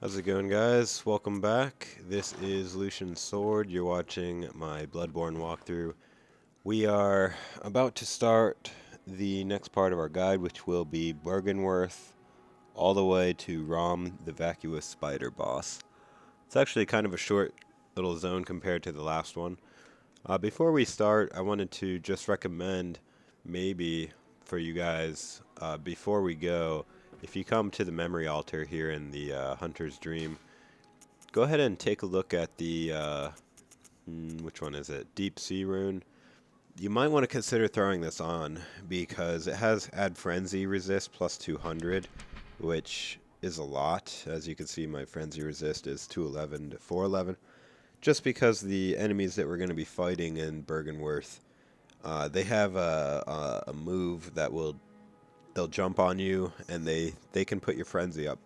How's it going, guys? Welcome back. This is Lucian Sword. You're watching my Bloodborne walkthrough. We are about to start the next part of our guide, which will be Byrgenwerth, all the way to Rom, the Vacuous spider boss. It's actually kind of a short little zone compared to the last one. Before we start, I wanted to just recommend maybe for you guys, before we go, if you come to the memory altar here in the Hunter's Dream, go ahead and take a look at the, which one is it? Deep Sea Rune. You might want to consider throwing this on because it has Add Frenzy Resist plus 200, which is a lot. As you can see, my Frenzy Resist is 211 to 411. Just because the enemies that we're going to be fighting in Byrgenwerth, they have a move that they'll jump on you, and they can put your frenzy up.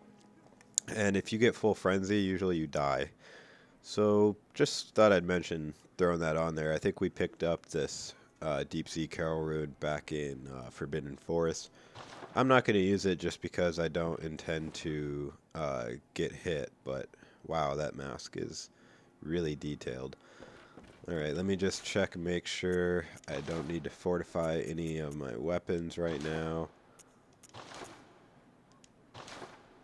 And if you get full frenzy, usually you die. So just thought I'd mention throwing that on there. I think we picked up this Deep Sea Carol Rune back in Forbidden Forest. I'm not going to use it just because I don't intend to get hit, but wow, that mask is really detailed. Alright, let me just check and make sure I don't need to fortify any of my weapons right now.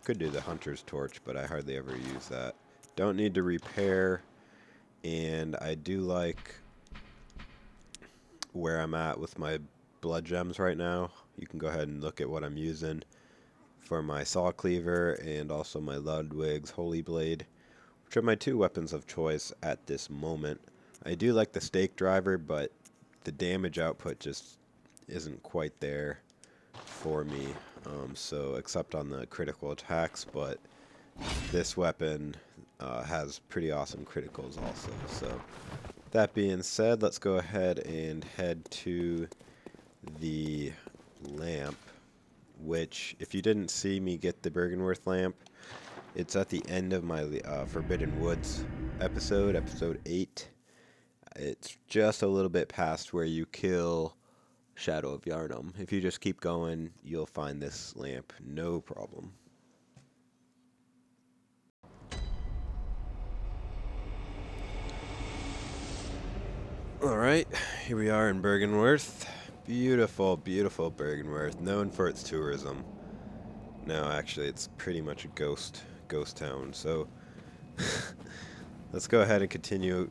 Could do the Hunter's Torch, but I hardly ever use that. Don't need to repair, and I do like where I'm at with my blood gems right now. You can go ahead and look at what I'm using for my Saw Cleaver and also my Ludwig's Holy Blade, which are my two weapons of choice at this moment. I do like the Stake Driver, but the damage output just isn't quite there for me. So except on the critical attacks, but this weapon has pretty awesome criticals also. So that being said, let's go ahead and head to the lamp, which if you didn't see me get the Byrgenwerth lamp, it's at the end of my Forbidden Woods episode 8. It's just a little bit past where you kill Shadow of Yharnam. If you just keep going, you'll find this lamp, no problem. Alright, here we are in Byrgenwerth. Beautiful, beautiful Byrgenwerth, known for its tourism. No, actually, it's pretty much a ghost town, so let's go ahead and continue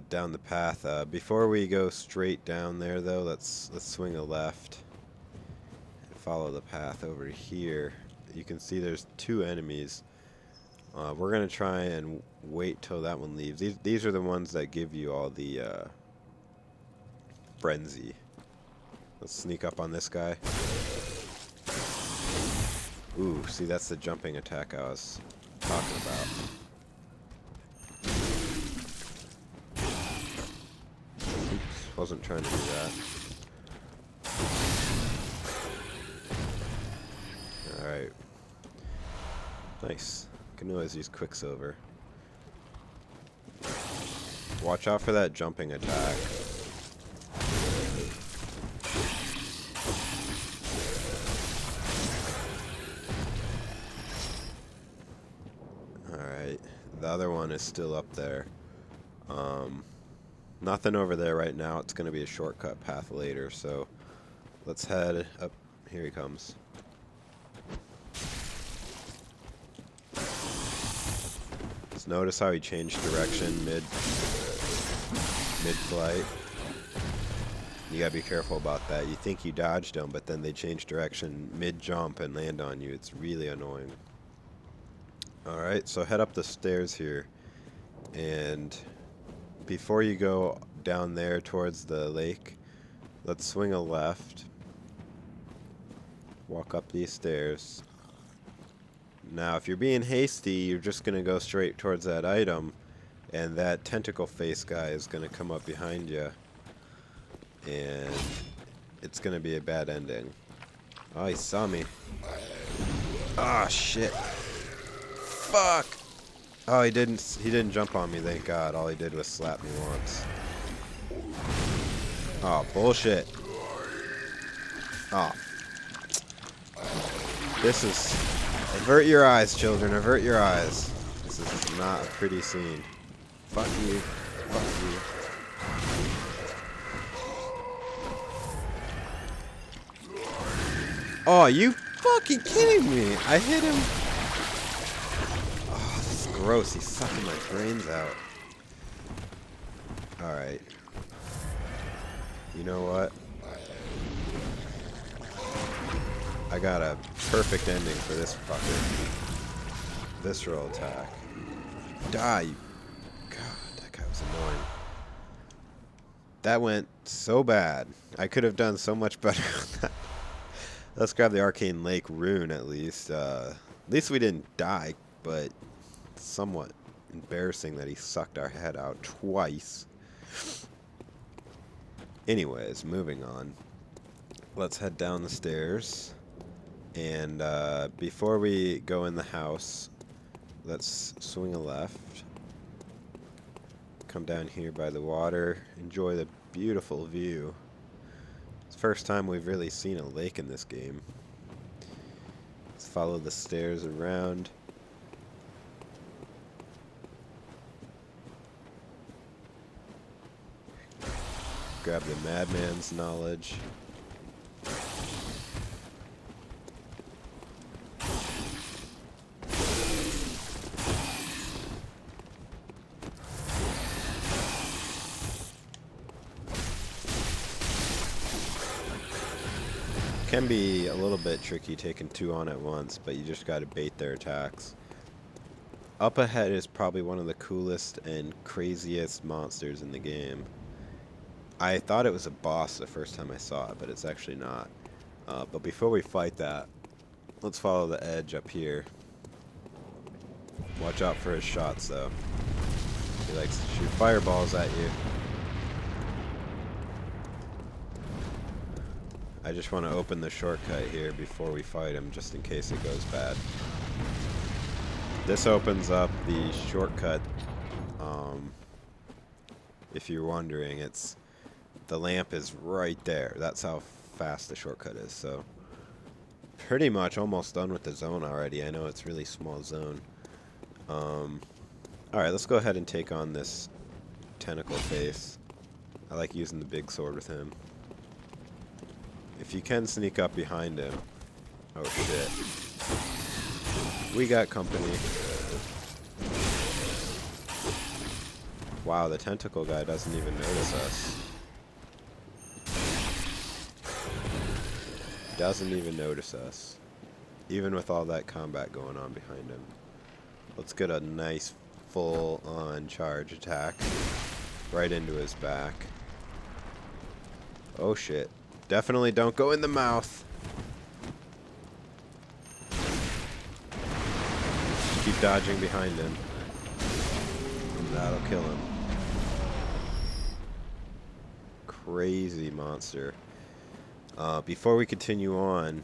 down the path. Before we go straight down there, though, let's swing a left and follow the path over here. You can see there's two enemies. We're gonna try and wait till that one leaves. These are the ones that give you all the frenzy. Let's sneak up on this guy. Ooh, see, that's the jumping attack I was talking about. Wasn't trying to do that. Alright. Nice. Can always use Quicksilver. Watch out for that jumping attack. Alright. The other one is still up there. Nothing over there right now. It's going to be a shortcut path later, so let's head up. Here he comes. Just notice how he changed direction mid-flight. You gotta be careful about that. You think you dodged them, but then they change direction mid-jump and land on you. It's really annoying. Alright, so head up the stairs here, and before you go down there towards the lake, let's swing a left, walk up these stairs. Now if you're being hasty, you're just going to go straight towards that item, and that tentacle face guy is going to come up behind you, and it's going to be a bad ending. Oh, he saw me. Ah, shit. Fuck! Oh, he didn't jump on me, thank God. All he did was slap me once. Oh, bullshit. Oh. This is... Avert your eyes, children. Avert your eyes. This is not a pretty scene. Fuck you. Fuck you. Oh, you fucking kidding me? I hit him. Oh, this is gross. He's sucking my brains out. Alright. You know what? I got a perfect ending for this fucker. Visceral attack. Die, you... God, that guy was annoying. That went so bad. I could have done so much better on that. Let's grab the Arcane Lake rune at least. At least we didn't die, but it's somewhat embarrassing that he sucked our head out twice. Anyways, moving on. Let's head down the stairs. And before we go in the house, let's swing a left. Come down here by the water. Enjoy the beautiful view. It's the first time we've really seen a lake in this game. Let's follow the stairs around. Grab the madman's knowledge. Can be a little bit tricky taking two on at once, but you just gotta bait their attacks. Up ahead is probably one of the coolest and craziest monsters in the game. I thought it was a boss the first time I saw it, but it's actually not. But before we fight that, let's follow the edge up here. Watch out for his shots, though. He likes to shoot fireballs at you. I just want to open the shortcut here before we fight him, just in case it goes bad. This opens up the shortcut. If you're wondering, it's the lamp is right there. That's how fast the shortcut is. So pretty much almost done with the zone already. I know it's a really small zone. Alright, let's go ahead and take on this tentacle face. I like using the big sword with him. If you can sneak up behind him. Oh shit. We got company. Wow, the tentacle guy doesn't even notice us. Doesn't even notice us. Even with all that combat going on behind him. Let's get a nice full-on charge attack. Right into his back. Oh shit. Definitely don't go in the mouth. Keep dodging behind him. And that'll kill him. Crazy monster. Before we continue on,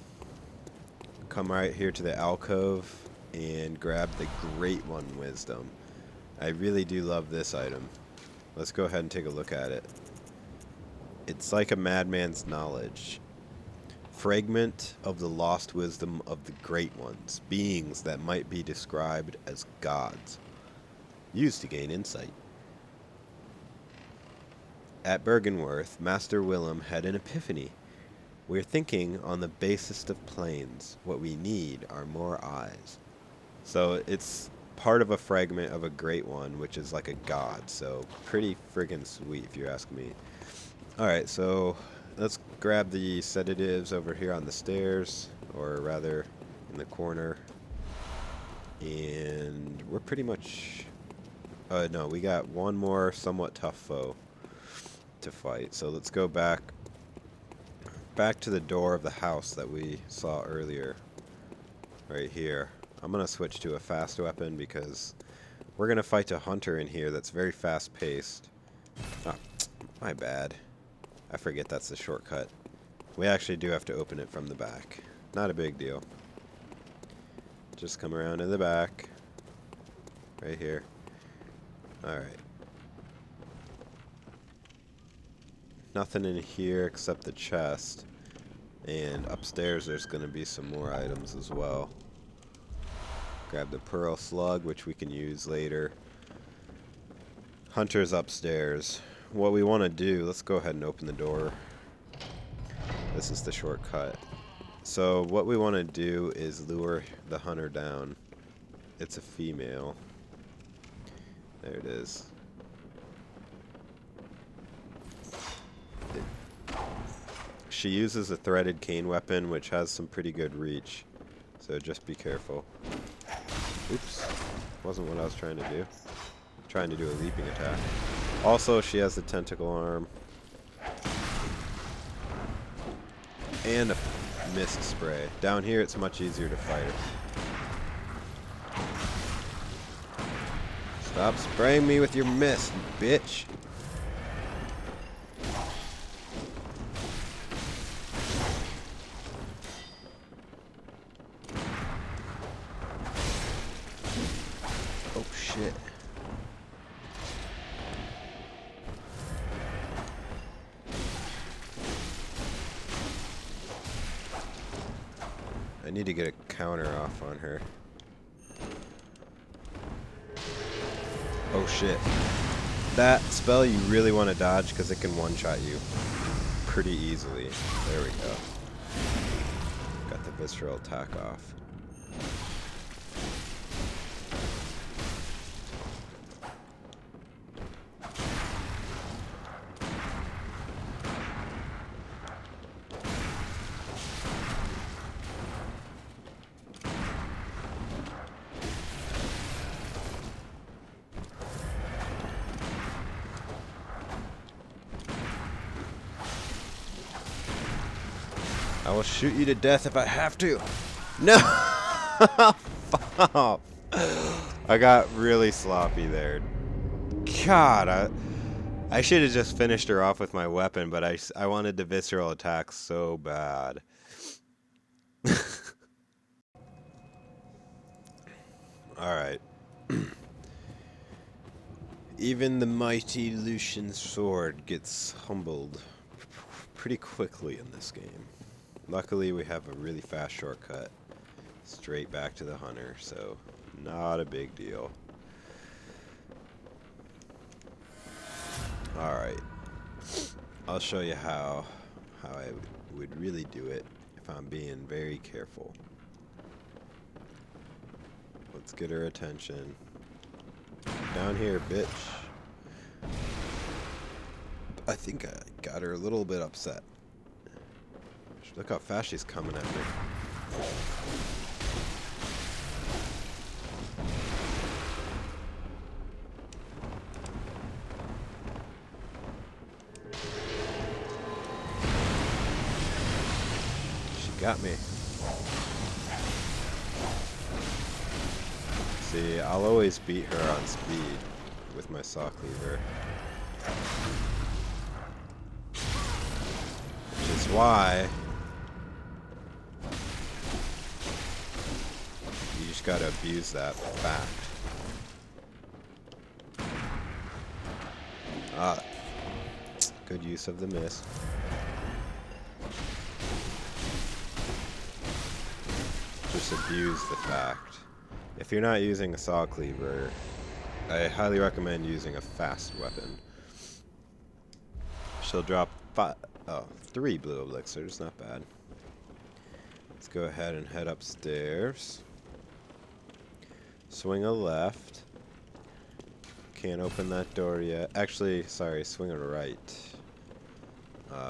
come right here to the alcove and grab the Great One Wisdom. I really do love this item. Let's go ahead and take a look at it. It's like a madman's knowledge. Fragment of the lost wisdom of the Great Ones, beings that might be described as gods. Used to gain insight. At Byrgenwerth, Master Willem had an epiphany. We're thinking on the basest of planes. What we need are more eyes. So it's part of a fragment of a Great One, which is like a god. So pretty friggin' sweet, if you ask me. Alright, so let's grab the sedatives over here on the stairs, or rather in the corner. And we're pretty much... no, we got one more somewhat tough foe to fight. So let's go back to the door of the house that we saw earlier. Right here. I'm going to switch to a fast weapon because we're going to fight a hunter in here that's very fast paced. Oh, my bad. I forget that's the shortcut. We actually do have to open it from the back. Not a big deal. Just come around in the back. Right here. Alright. Nothing in here except the chest. And upstairs there's going to be some more items as well. Grab the pearl slug, which we can use later. Hunter's upstairs. What we want to do, let's go ahead and open the door. This is the shortcut. So what we want to do is lure the hunter down. It's a female. There it is. She uses a threaded cane weapon, which has some pretty good reach. So just be careful. Oops. Wasn't what I was trying to do. I'm trying to do a leaping attack. Also, she has a tentacle arm. And a mist spray. Down here, it's much easier to fight her. Stop spraying me with your mist, bitch. Oh, shit. I need to get a counter off on her. Oh shit. That spell you really want to dodge because it can one-shot you pretty easily. There we go. Got the visceral attack off. I will shoot you to death if I have to. No! Fuck. I got really sloppy there. God, I should have just finished her off with my weapon, but I wanted the visceral attack so bad. Alright. Even the mighty Lucian's sword gets humbled pretty quickly in this game. Luckily, we have a really fast shortcut straight back to the hunter, so not a big deal. Alright. I'll show you how I would really do it if I'm being very careful. Let's get her attention. Down here, bitch. I think I got her a little bit upset. Look how fast she's coming at me. She got me. See, I'll always beat her on speed with my saw cleaver. Which is why you just gotta abuse that fact. Ah, good use of the mist. Just abuse the fact. If you're not using a saw cleaver, I highly recommend using a fast weapon. She'll drop 3 blue elixirs, not bad. Let's go ahead and head upstairs. Swing a left. Can't open that door yet. Actually, sorry, swing a right.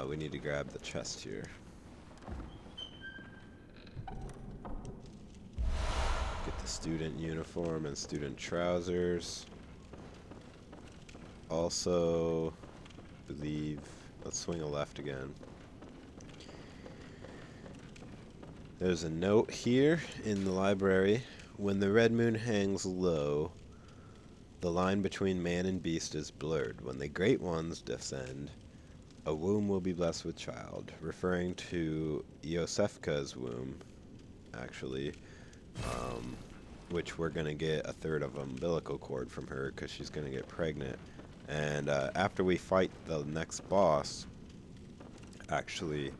We need to grab the chest here. Get the student uniform and student trousers. Also, believe, let's swing a left again. There's a note here in the library. When the red moon hangs low, the line between man and beast is blurred. When the great ones descend, a womb will be blessed with child, referring to Iosefka's womb, actually, which we're going to get a third of umbilical cord from her because she's going to get pregnant. And after we fight the next boss, actually,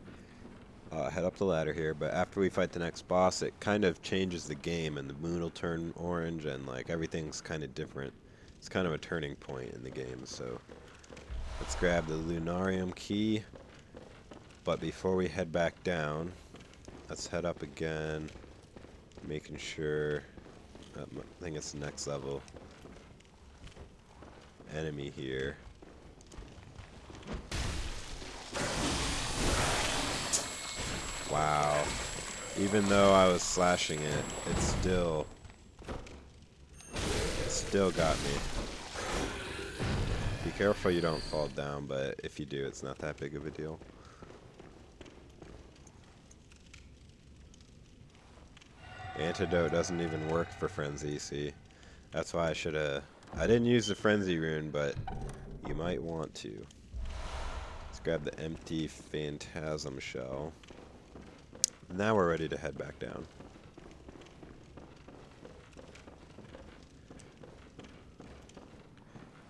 head up the ladder here, but after we fight the next boss, it kind of changes the game, and the moon will turn orange, and like everything's kind of different. It's kind of a turning point in the game, so let's grab the Lunarium key. But before we head back down, let's head up again, making sure, I think it's the next level, enemy here. Wow. Even though I was slashing it, it still got me. Be careful you don't fall down, but if you do, it's not that big of a deal. Antidote doesn't even work for Frenzy, see? That's why I didn't use the Frenzy rune, but you might want to. Let's grab the empty Phantasm shell. Now we're ready to head back down.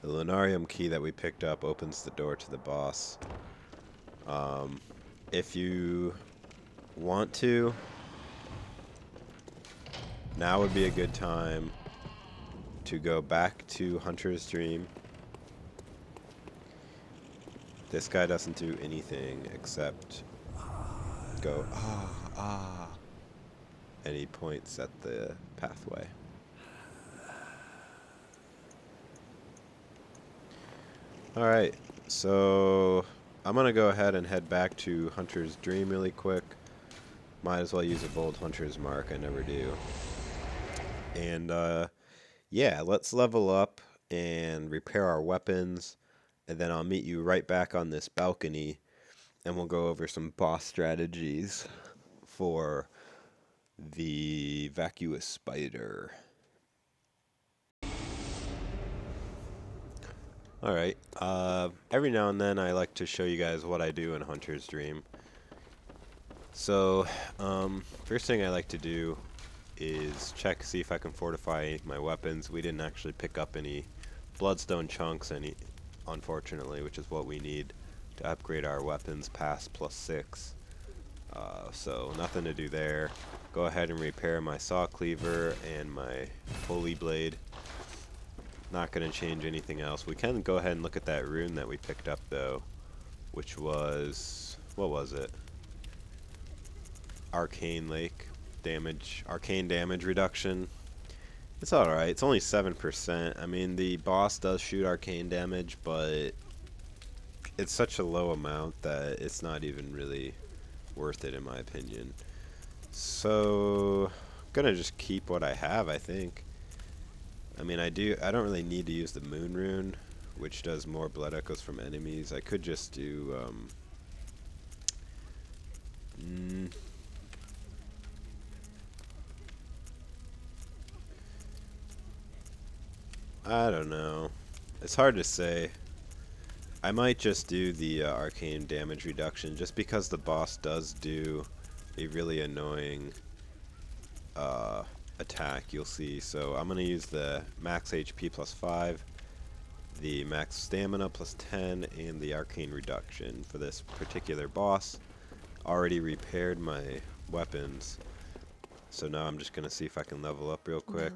The Lunarium key that we picked up opens the door to the boss. If you want to, now would be a good time to go back to Hunter's Dream. This guy doesn't do anything except go, and he points at the pathway. Alright, so I'm going to go ahead and head back to Hunter's Dream really quick. Might as well use a bold Hunter's Mark, I never do. And yeah, let's level up and repair our weapons, and then I'll meet you right back on this balcony, and we'll go over some boss strategies for the Vacuous spider. Alright, every now and then I like to show you guys what I do in Hunter's Dream. So, first thing I like to do is check, see if I can fortify my weapons. We didn't actually pick up any bloodstone chunks, unfortunately, which is what we need to upgrade our weapons past +6. So nothing to do there. Go ahead and repair my saw cleaver and my holy blade. Not going to change anything else. We can go ahead and look at that rune that we picked up though, which was, what was it? Arcane Lake damage, arcane damage reduction. It's alright, it's only 7%. I mean, the boss does shoot arcane damage, but it's such a low amount that it's not even really worth it in my opinion. So, I'm gonna just keep what I have, I think. I mean, I don't really need to use the moon rune, which does more blood echoes from enemies. I could just do, I don't know. It's hard to say. I might just do the arcane damage reduction, just because the boss does do a really annoying attack, you'll see. So I'm going to use the max HP +5, the max stamina +10, and the arcane reduction for this particular boss. Already repaired my weapons, so now I'm just going to see if I can level up real quick.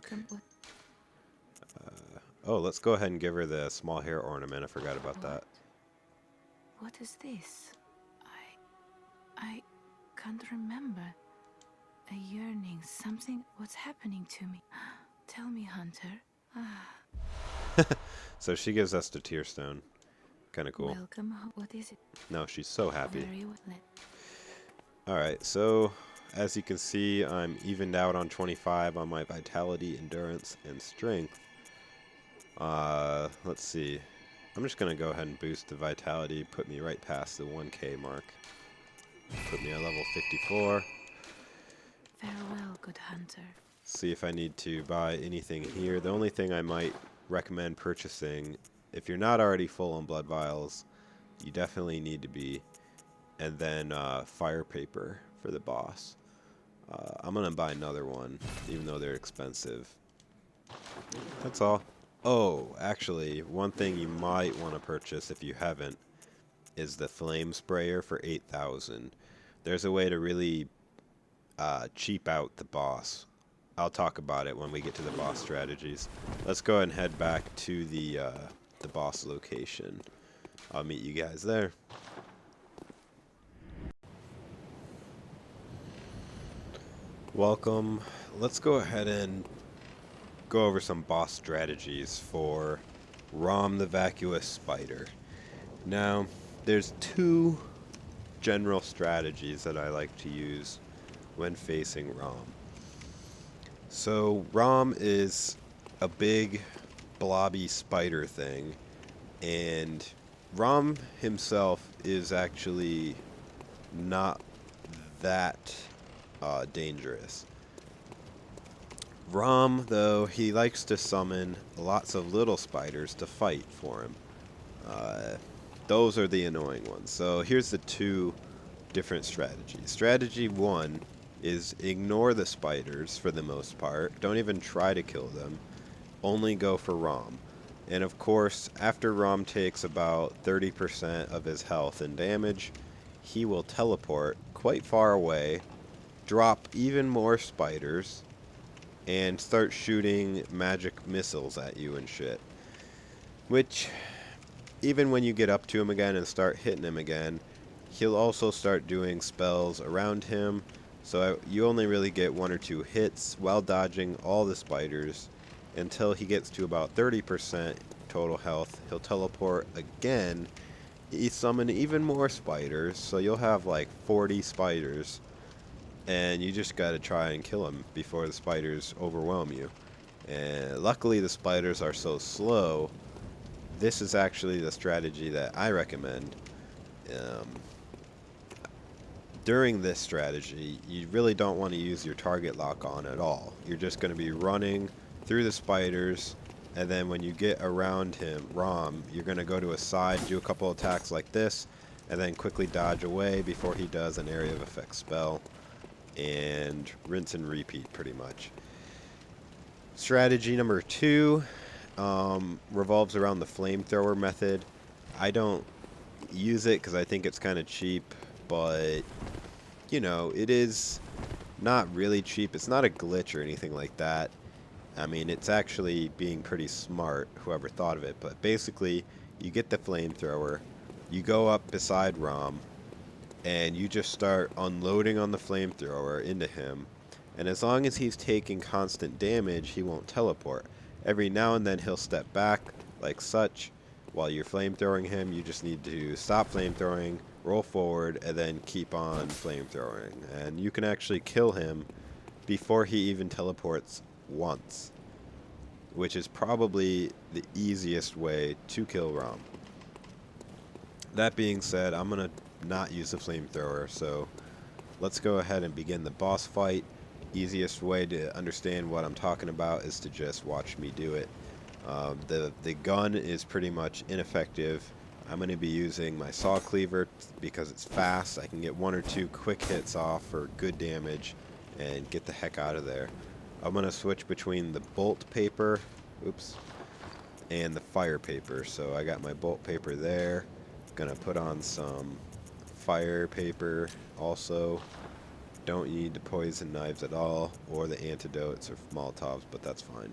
Oh, let's go ahead and give her the small hair ornament. I forgot about that. What is this? I can't remember. A yearning, something. What's happening to me? Tell me, Hunter. So she gives us the tear stone. Kind of cool. Welcome. What is it? No, she's so happy. Very well. Alright, so as you can see, I'm evened out on 25 on my vitality, endurance, and strength. Let's see. I'm just going to go ahead and boost the vitality, put me right past the 1k mark. Put me at level 54. Farewell, good hunter. See if I need to buy anything here. The only thing I might recommend purchasing, if you're not already full on blood vials, you definitely need to be. And then fire paper for the boss. I'm going to buy another one, even though they're expensive. That's all. Oh, actually, one thing you might want to purchase if you haven't is the flame sprayer for 8,000. there's a way to really cheap out the boss. I'll talk about it when we get to the boss strategies. Let's go ahead and head back to the boss location. I'll meet you guys there. Welcome. Let's go ahead and go over some boss strategies for Rom the Vacuous Spider. Now, there's two general strategies that I like to use when facing Rom. So, Rom is a big, blobby spider thing, and Rom himself is actually not that dangerous. Rom, though, he likes to summon lots of little spiders to fight for him. Those are the annoying ones. So here's the two different strategies. Strategy one is ignore the spiders for the most part. Don't even try to kill them. Only go for Rom. And of course, after Rom takes about 30% of his health and damage, he will teleport quite far away, drop even more spiders, and start shooting magic missiles at you and shit. Which, even when you get up to him again and start hitting him again, he'll also start doing spells around him, so you only really get one or two hits while dodging all the spiders until he gets to about 30% total health. He'll teleport again, he summon even more spiders, so you'll have like 40 spiders, and you just gotta try and kill him before the spiders overwhelm you. And luckily the spiders are so slow, this is actually the strategy that I recommend. During this strategy, you really don't want to use your target lock on at all. You're just going to be running through the spiders, and then when you get around him, Rom, you're going to go to a side, do a couple attacks like this, and then quickly dodge away before he does an area of effect spell, and rinse and repeat pretty much. Strategy number two revolves around the flamethrower method. I don't use it because I think it's kind of cheap, but you know, it is not really cheap. It's not a glitch or anything like that. I mean, it's actually being pretty smart, whoever thought of it. But basically, you get the flamethrower, you go up beside Rom, and you just start unloading on the flamethrower into him. And as long as he's taking constant damage, he won't teleport. Every now and then he'll step back, like such. While you're flamethrowing him, you just need to stop flamethrowing, roll forward, and then keep on flamethrowing. And you can actually kill him before he even teleports once, which is probably the easiest way to kill Rom. That being said, I'm going to not use the flamethrower, so let's go ahead and begin the boss fight. Easiest way to understand what I'm talking about is to just watch me do it. The gun is pretty much ineffective. I'm going to be using my saw cleaver because it's fast. I can get one or two quick hits off for good damage and get the heck out of there. I'm going to switch between the bolt paper, and the fire paper. So I got my bolt paper there. Going to put on some fire paper also. Don't need the poison knives at all, or the antidotes or Molotovs, but that's fine.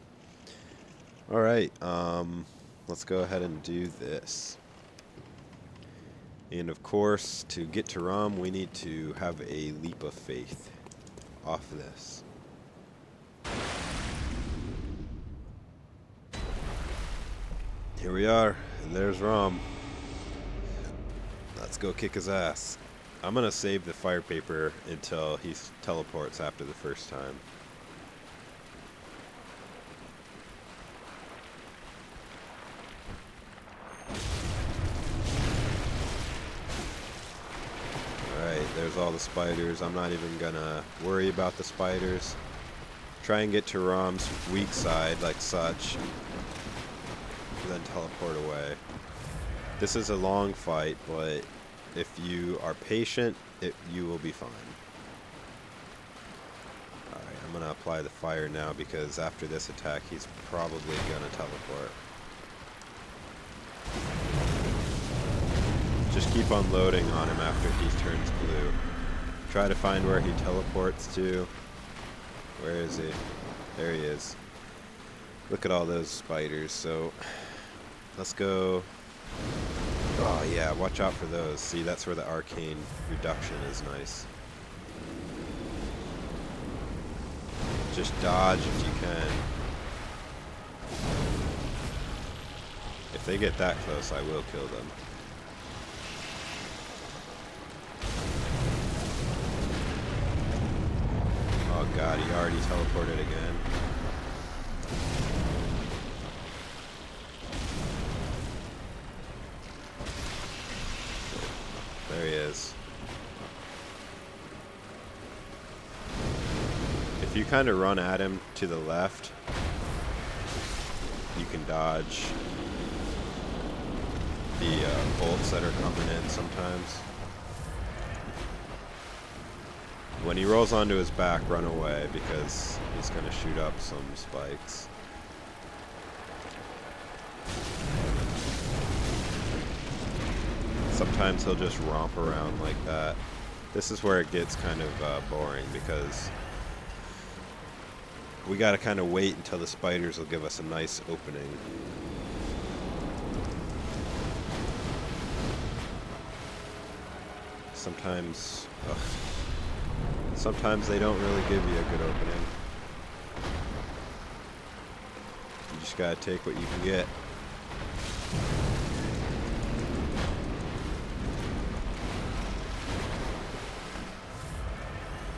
Alright, let's go ahead and do this. And of course, to get to Rom, we need to have a leap of faith off this. Here we are, and there's Rom. Let's go kick his ass. I'm gonna save the fire paper until he teleports after the first time. Alright, there's all the spiders. I'm not even gonna worry about the spiders. Try and get to Rom's weak side like such, and then teleport away. This is a long fight, but if you are patient, you will be fine. Alright, I'm going to apply the fire now because after this attack, he's probably going to teleport. Just keep unloading on him after he turns blue. Try to find where he teleports to. Where is he? There he is. Look at all those spiders. So let's go. Oh yeah, watch out for those. See, that's where the arcane reduction is nice. Just dodge if you can. If they get that close, I will kill them. Oh god, he already teleported again. There he is. If you kind of run at him to the left, you can dodge the bolts that are coming in sometimes. When he rolls onto his back, run away because he's going to shoot up some spikes. Sometimes he'll just romp around like that. This is where it gets kind of boring because we got to kind of wait until the spiders will give us a nice opening. Sometimes they don't really give you a good opening. You just gotta take what you can get.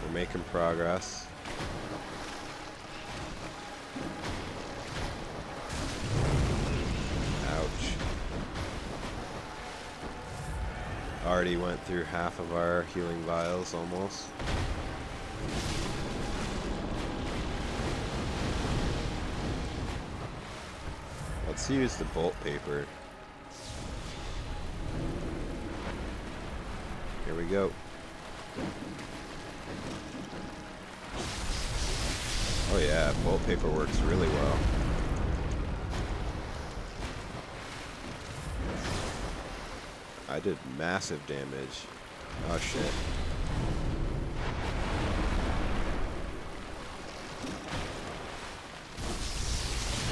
We're making progress. Ouch. Already went through half of our healing vials almost. Let's use the bolt paper. Here we go. Oh yeah, bolt paper works really well. I did massive damage. Oh shit.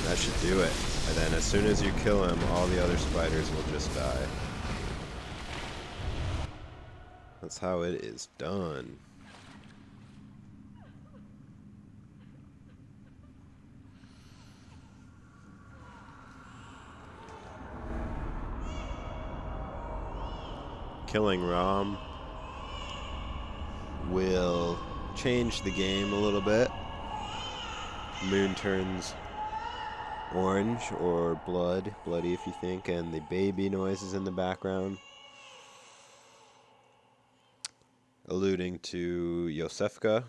That should do it. And then as soon as you kill him, all the other spiders will just die. That's how it is done. Killing Rom will change the game a little bit. Moon turns orange or bloody if you think, and the baby noises in the background alluding to Yosefka.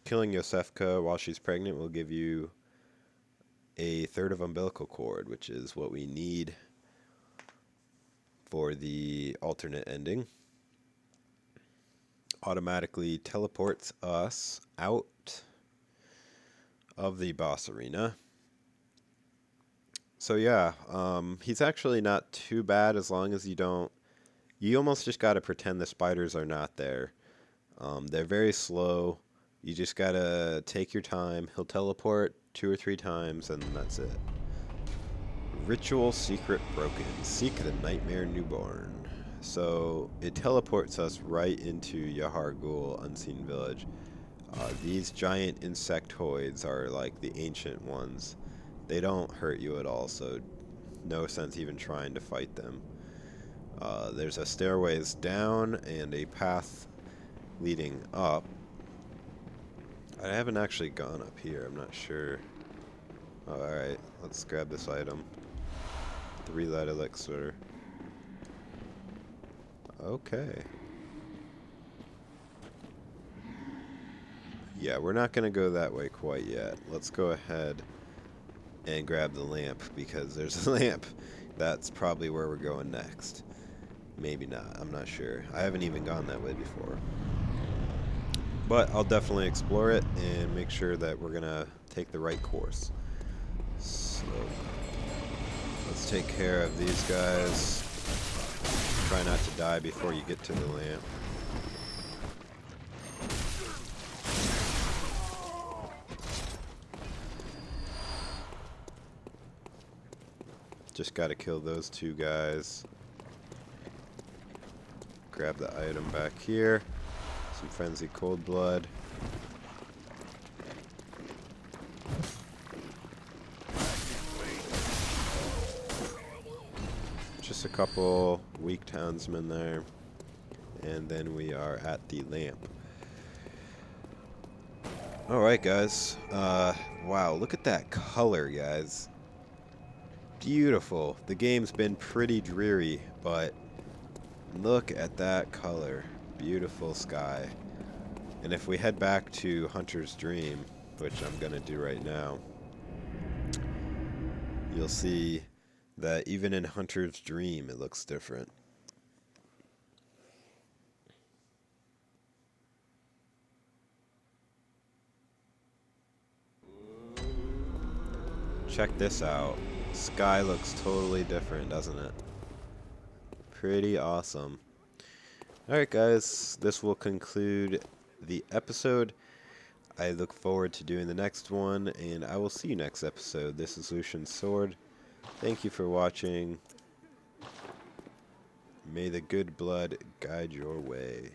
Killing Yosefka while she's pregnant will give you a third of umbilical cord, which is what we need for the alternate ending. Automatically teleports us out of the boss arena. So yeah, he's actually not too bad as long as you don't... You almost just gotta pretend the spiders are not there. They're very slow. You just gotta take your time. He'll teleport 2 or 3 times and that's it. Ritual secret broken. Seek the nightmare newborn. So it teleports us right into Yahar Ghul Unseen Village. These giant insectoids are like the ancient ones. They don't hurt you at all, so no sense even trying to fight them. There's a stairways down and a path leading up. I haven't actually gone up here, I'm not sure. Alright, let's grab this item. 3 lead elixir. Okay. Yeah, we're not going to go that way quite yet. Let's go ahead and grab the lamp, because there's a lamp. That's probably where we're going next. Maybe not, I'm not sure. I haven't even gone that way before. But I'll definitely explore it and make sure that we're going to take the right course. So, let's take care of these guys. Try not to die before you get to the lamp. got to kill those two guys. Grab the item back here. Some Frenzy Cold Blood. Just a couple weak townsmen there. And then we are at the lamp. Alright, guys. Wow, look at that color, guys. Beautiful. The game's been pretty dreary, but look at that color. Beautiful sky. And if we head back to Hunter's Dream, which I'm going to do right now, you'll see that even in Hunter's Dream it looks different. Check this out. Sky looks totally different, doesn't it? Pretty awesome. Alright guys, this will conclude the episode. I look forward to doing the next one, and I will see you next episode. This is Lucian's Sword. Thank you for watching. May the good blood guide your way.